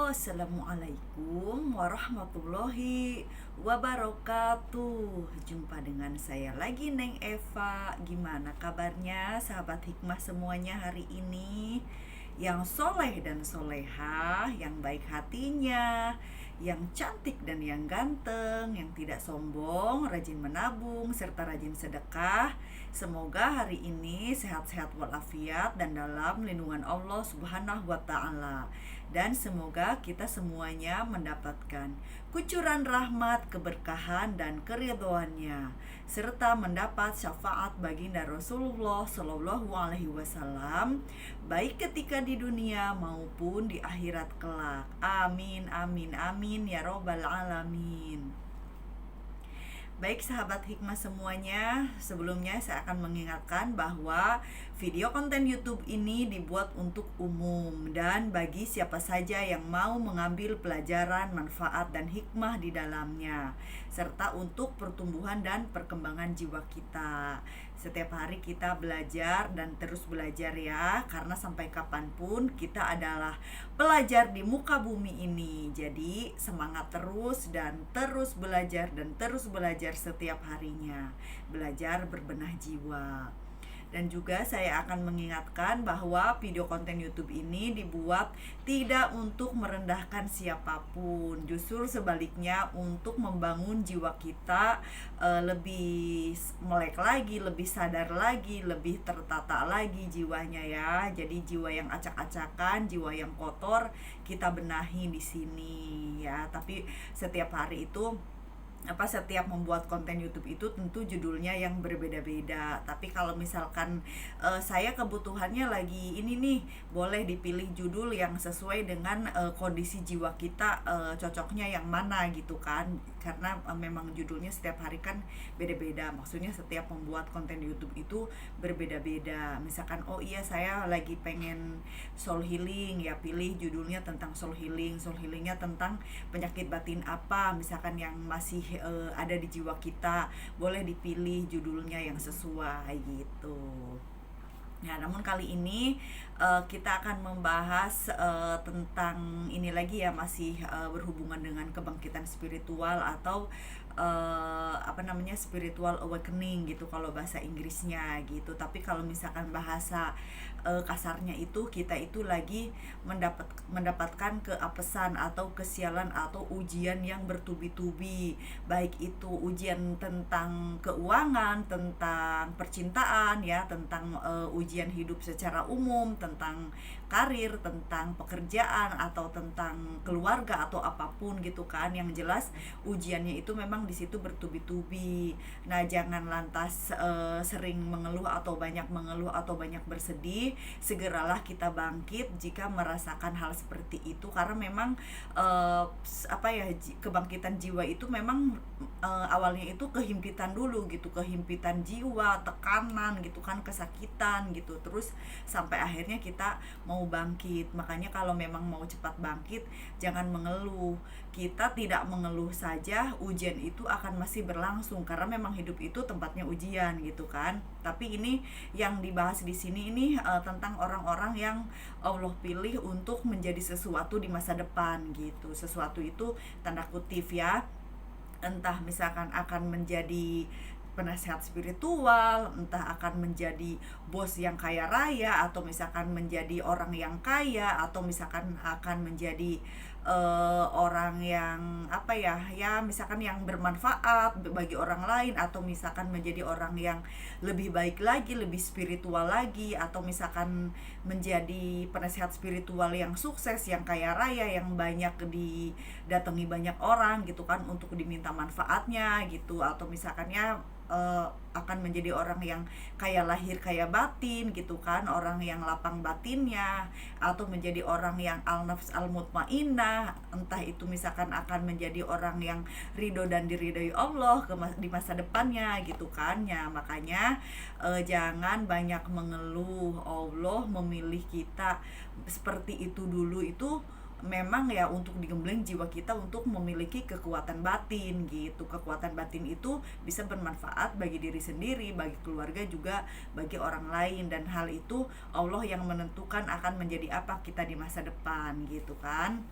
Halo, assalamualaikum warahmatullahi wabarakatuh. Jumpa dengan saya lagi, Neng Eva. Gimana kabarnya sahabat hikmah semuanya hari ini? Yang soleh dan soleha, yang baik hatinya, yang cantik dan yang ganteng, yang tidak sombong, rajin menabung, serta rajin sedekah. Semoga hari ini sehat-sehat walafiat dan dalam lindungan Allah Subhanahu wa Ta'ala. Dan semoga kita semuanya mendapatkan kucuran rahmat, keberkahan, dan keridhoannya, serta mendapat syafaat baginda Rasulullah Shallallahu Alaihi Wasallam, baik ketika di dunia maupun di akhirat kelak. Amin, amin, amin ya robbal alamin. Baik sahabat hikmah semuanya, sebelumnya saya akan mengingatkan bahwa video konten YouTube ini dibuat untuk umum dan bagi siapa saja yang mau mengambil pelajaran, manfaat, dan hikmah di dalamnya, serta untuk pertumbuhan dan perkembangan jiwa kita. Setiap hari kita belajar dan terus belajar ya, karena sampai kapanpun kita adalah pelajar di muka bumi ini. Jadi semangat terus dan terus belajar setiap harinya. Belajar berbenah jiwa. Dan juga saya akan mengingatkan bahwa video konten YouTube ini dibuat tidak untuk merendahkan siapapun, justru sebaliknya untuk membangun jiwa kita lebih melek lagi, lebih sadar lagi, lebih tertata lagi jiwanya ya. Jadi jiwa yang acak-acakan, jiwa yang kotor kita benahi di sini ya. Tapi setiap hari itu setiap membuat konten YouTube itu tentu judulnya yang berbeda-beda. Tapi kalau misalkan saya kebutuhannya lagi ini nih, boleh dipilih judul yang sesuai dengan kondisi jiwa kita, cocoknya yang mana gitu kan. Karena memang judulnya setiap hari kan beda-beda. Maksudnya setiap membuat konten YouTube itu berbeda-beda. Misalkan oh iya saya lagi pengen soul healing, ya pilih judulnya tentang soul healing. Soul healingnya tentang penyakit batin apa, misalkan yang masih ada di jiwa kita, boleh dipilih judulnya yang sesuai gitu. Nah, namun kali ini kita akan membahas tentang ini lagi ya, masih berhubungan dengan kebangkitan spiritual atau spiritual awakening gitu kalau bahasa Inggrisnya gitu. Tapi kalau misalkan bahasa kasarnya itu, kita itu lagi mendapatkan keapesan atau kesialan atau ujian yang bertubi-tubi, baik itu ujian tentang keuangan, tentang percintaan ya, tentang ujian hidup secara umum, tentang karir, tentang pekerjaan, atau tentang keluarga atau apapun gitu kan. Yang jelas ujiannya itu memang di situ bertubi-tubi. Nah, jangan lantas sering mengeluh atau banyak mengeluh atau banyak bersedih. Segeralah kita bangkit jika merasakan hal seperti itu, karena memang kebangkitan jiwa itu memang awalnya itu kehimpitan dulu gitu, kehimpitan jiwa, tekanan gitu kan, kesakitan gitu, terus sampai akhirnya kita mau bangkit. Makanya kalau memang mau cepat bangkit, jangan mengeluh. Kita tidak mengeluh saja, ujian itu akan masih berlangsung, karena memang hidup itu tempatnya ujian gitu kan. Tapi ini yang dibahas di sini ini tentang orang-orang yang Allah pilih untuk menjadi sesuatu di masa depan gitu. Sesuatu itu tanda kutip ya, entah misalkan akan menjadi penasehat spiritual, entah akan menjadi bos yang kaya raya, atau misalkan menjadi orang yang kaya, atau misalkan akan menjadi orang yang misalkan yang bermanfaat bagi orang lain, atau misalkan menjadi orang yang lebih baik lagi, lebih spiritual lagi, atau misalkan menjadi penasehat spiritual yang sukses, yang kaya raya, yang banyak didatangi banyak orang gitu kan untuk diminta manfaatnya gitu, atau misalkannya akan menjadi orang yang kaya lahir kaya batin gitu kan, orang yang lapang batinnya, atau menjadi orang yang al-nafs al-mutmainnah, entah itu misalkan akan menjadi orang yang ridho dan diridhoi Allah di masa depannya gitu kan ya. Makanya jangan banyak mengeluh. Allah memilih kita seperti itu dulu itu memang ya untuk digembleng jiwa kita untuk memiliki kekuatan batin gitu. Kekuatan batin itu bisa bermanfaat bagi diri sendiri, bagi keluarga, juga bagi orang lain, dan hal itu Allah yang menentukan akan menjadi apa kita di masa depan gitu kan.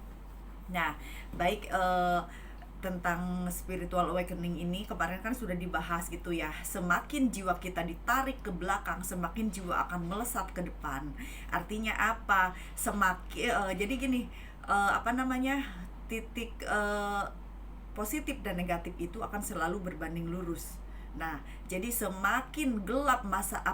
Nah, baik, tentang spiritual awakening ini kemarin kan sudah dibahas gitu ya. Semakin jiwa kita ditarik ke belakang, semakin jiwa akan melesat ke depan. Artinya apa? Semakin jadi gini, apa namanya? Titik positif dan negatif itu akan selalu berbanding lurus. Nah, jadi semakin gelap masa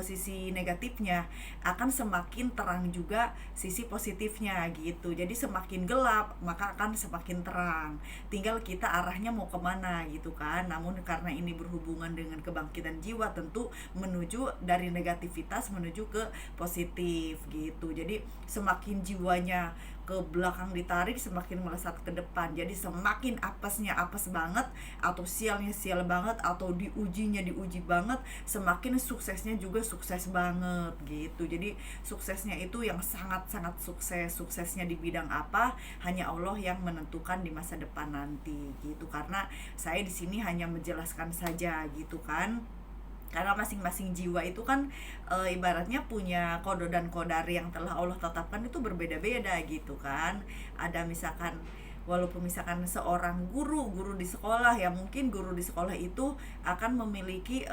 sisi negatifnya, akan semakin terang juga sisi positifnya gitu. Jadi semakin gelap maka akan semakin terang. Tinggal kita arahnya mau kemana gitu kan. Namun karena ini berhubungan dengan kebangkitan jiwa, tentu menuju dari negativitas menuju ke positif gitu. Jadi semakin jiwanya ke belakang ditarik, semakin melesat ke depan. Jadi semakin apesnya apes banget, atau sialnya sial banget, atau diujinya diuji banget, semakin suksesnya juga sukses banget gitu. Jadi suksesnya itu yang sangat-sangat sukses. Suksesnya di bidang apa, hanya Allah yang menentukan di masa depan nanti gitu. Karena saya di sini hanya menjelaskan saja gitu kan. Karena masing-masing jiwa itu kan ibaratnya punya kode dan kodar yang telah Allah tetapkan itu berbeda-beda gitu kan. Ada misalkan, walaupun misalkan seorang guru di sekolah, ya mungkin guru di sekolah itu akan memiliki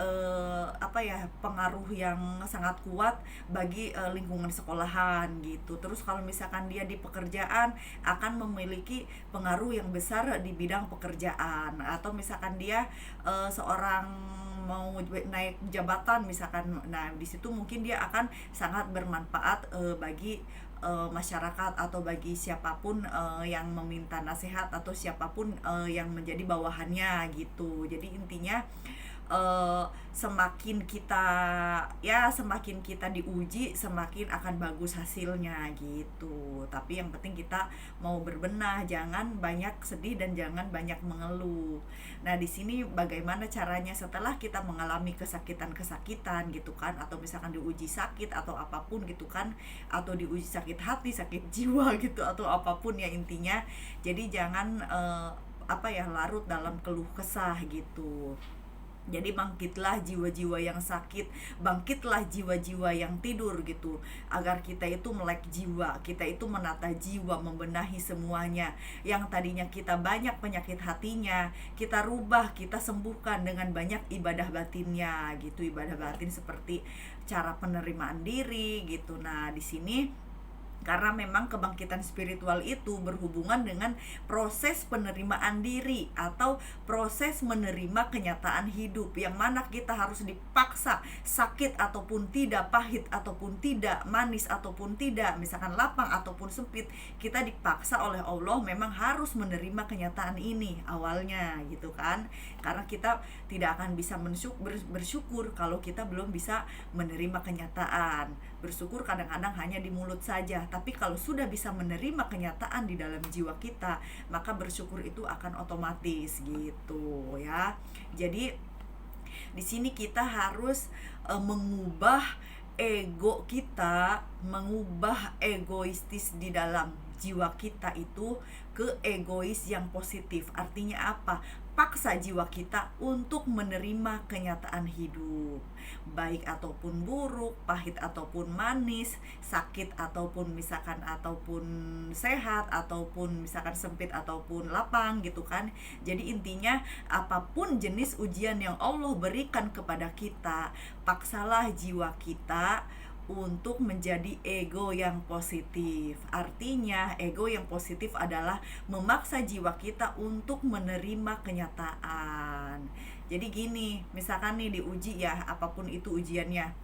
pengaruh yang sangat kuat bagi lingkungan sekolahan gitu. Terus kalau misalkan dia di pekerjaan, akan memiliki pengaruh yang besar di bidang pekerjaan. Atau misalkan dia seorang mau naik jabatan misalkan, nah di situ mungkin dia akan sangat bermanfaat bagi masyarakat, atau bagi siapapun yang meminta nasihat, atau siapapun yang menjadi bawahannya gitu. Jadi intinya semakin kita diuji, semakin akan bagus hasilnya gitu. Tapi yang penting kita mau berbenah, jangan banyak sedih dan jangan banyak mengeluh. Nah, di sini bagaimana caranya setelah kita mengalami kesakitan-kesakitan gitu kan, atau misalkan diuji sakit atau apapun gitu kan, atau diuji sakit hati, sakit jiwa gitu, atau apapun ya intinya. Jadi jangan larut dalam keluh kesah gitu. Jadi bangkitlah jiwa-jiwa yang sakit, bangkitlah jiwa-jiwa yang tidur gitu, agar kita itu melek jiwa, kita itu menata jiwa, membenahi semuanya. Yang tadinya kita banyak penyakit hatinya, kita rubah, kita sembuhkan dengan banyak ibadah batinnya gitu. Ibadah batin seperti cara penerimaan diri gitu. Nah, di sini karena memang kebangkitan spiritual itu berhubungan dengan proses penerimaan diri, atau proses menerima kenyataan hidup, yang mana kita harus dipaksa, sakit ataupun tidak, pahit ataupun tidak, manis ataupun tidak, misalkan lapang ataupun sempit, kita dipaksa oleh Allah memang harus menerima kenyataan ini awalnya gitu kan. Karena kita tidak akan bisa bersyukur kalau kita belum bisa menerima kenyataan. Bersyukur kadang-kadang hanya di mulut saja, tapi kalau sudah bisa menerima kenyataan di dalam jiwa kita, maka bersyukur itu akan otomatis gitu ya. Jadi di sini kita harus mengubah ego kita, mengubah egoistis di dalam jiwa kita itu ke egois yang positif. Artinya apa? Paksa jiwa kita untuk menerima kenyataan hidup, baik ataupun buruk, pahit ataupun manis, sakit ataupun sehat, ataupun misalkan sempit ataupun lapang gitu kan. Jadi intinya apapun jenis ujian yang Allah berikan kepada kita, paksalah jiwa kita untuk menjadi ego yang positif. Artinya ego yang positif adalah memaksa jiwa kita untuk menerima kenyataan. Jadi gini, misalkan nih diuji ya, apapun itu ujiannya,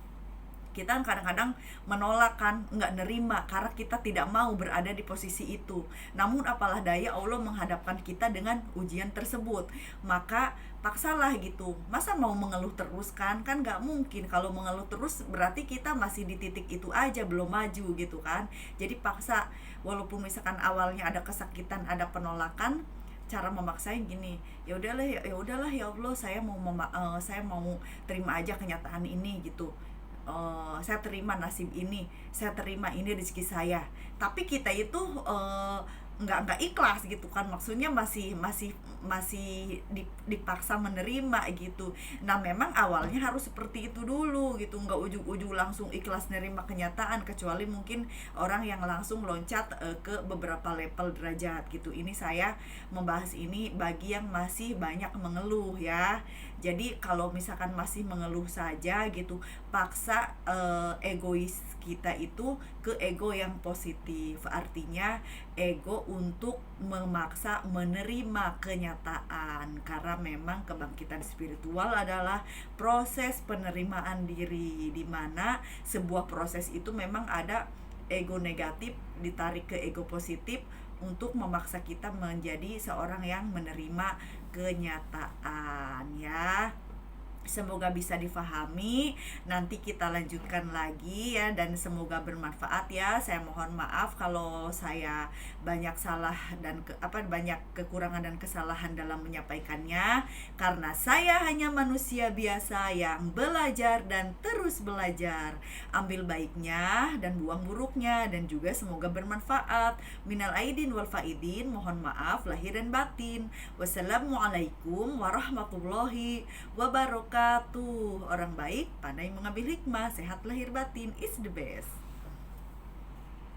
kita kadang-kadang menolak kan, nggak nerima karena kita tidak mau berada di posisi itu. Namun apalah daya, Allah menghadapkan kita dengan ujian tersebut, maka paksalah gitu. Masa mau mengeluh terus kan nggak mungkin. Kalau mengeluh terus berarti kita masih di titik itu aja, belum maju gitu kan. Jadi paksa, walaupun misalkan awalnya ada kesakitan, ada penolakan, cara memaksain gini, ya udahlah ya Allah, saya mau terima aja kenyataan ini gitu. Saya terima nasib ini, saya terima ini rezeki saya. Tapi kita itu nggak ikhlas gitu kan, maksudnya masih dipaksa menerima gitu. Nah memang awalnya harus seperti itu dulu gitu, nggak ujug-ujug langsung ikhlas nerima kenyataan, kecuali mungkin orang yang langsung loncat ke beberapa level derajat gitu. Ini saya membahas ini bagi yang masih banyak mengeluh ya. Jadi kalau misalkan masih mengeluh saja gitu, paksa egois kita itu ke ego yang positif, artinya ego untuk memaksa menerima kenyataan, karena memang kebangkitan spiritual adalah proses penerimaan diri, di mana sebuah proses itu memang ada ego negatif ditarik ke ego positif untuk memaksa kita menjadi seorang yang menerima kenyataan ya. Semoga bisa difahami. Nanti kita lanjutkan lagi ya, dan semoga bermanfaat ya. Saya mohon maaf kalau saya banyak salah dan banyak kekurangan dan kesalahan dalam menyampaikannya, karena saya hanya manusia biasa yang belajar dan terus belajar. Ambil baiknya dan buang buruknya, dan juga semoga bermanfaat. Minal aidin wal faidin, mohon maaf lahir dan batin. Wassalamualaikum warahmatullahi wabarakatuh. Orang baik pandai mengambil hikmah, sehat lahir batin is the best.